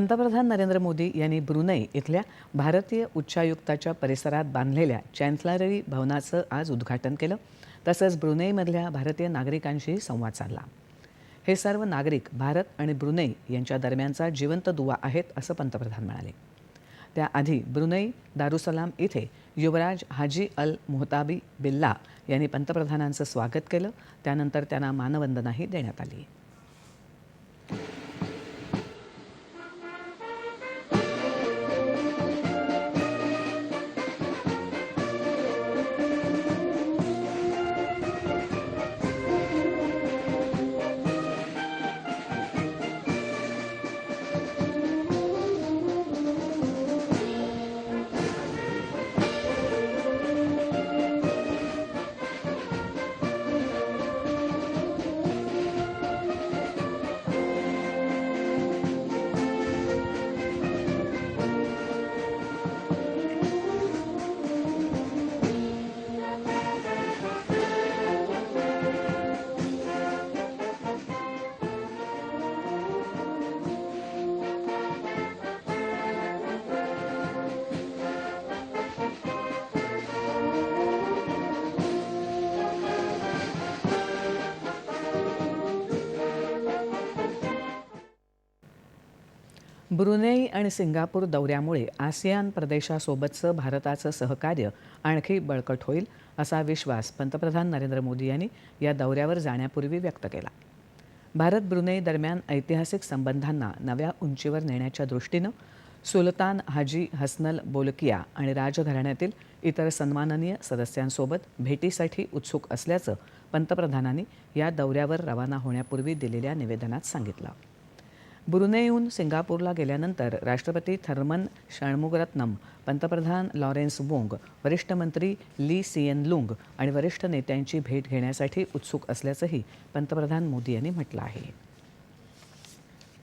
पंतप्रधान नरेंद्र मोदी यांनी ब्रुनेई इथल्या भारतीय उच्चायुक्ताच्या परिसरात बांधलेल्या चॅन्सलरी भवनाचं आज उद्घाटन केलं. तसंच ब्रुनेईमधल्या भारतीय नागरिकांशी संवाद साधला. हे सर्व नागरिक भारत आणि ब्रुनेई यांच्या दरम्यानचा जिवंत दुवा आहेत असं पंतप्रधान म्हणाले. त्याआधी ब्रुनेई दारुसलाम इथे युवराज हाजी अल मुहताबी बिल्ला यांनी पंतप्रधानांचं स्वागत केलं. त्यानंतर त्यांना मानवंदनाही देण्यात आली. ब्रुनेई आणि सिंगापूर दौऱ्यामुळे आसियान प्रदेशासोबतचं भारताचं सहकार्य आणखी बळकट होईल असा विश्वास पंतप्रधान नरेंद्र मोदी यांनी या दौऱ्यावर जाण्यापूर्वी व्यक्त केला. भारत ब्रुनेई दरम्यान ऐतिहासिक संबंधांना नव्या उंचीवर नेण्याच्या दृष्टीनं सुलतान हाजी हसनल बोलकिया आणि राजघराण्यातील इतर सन्माननीय सदस्यांसोबत भेटीसाठी उत्सुक असल्याचं पंतप्रधानांनी या दौऱ्यावर रवाना होण्यापूर्वी दिलेल्या निवेदनात सांगितलं. ब्रुनेईहून सिंगापूरला गेल्यानंतर राष्ट्रपती थर्मन षण्मुगरत्नम, पंतप्रधान लॉरेन्स वोंग, वरिष्ठ मंत्री ली सिएन लुंग आणि वरिष्ठ नेत्यांची भेट घेण्यासाठी उत्सुक असल्याचंही पंतप्रधान मोदी यांनी म्हटलं आहे.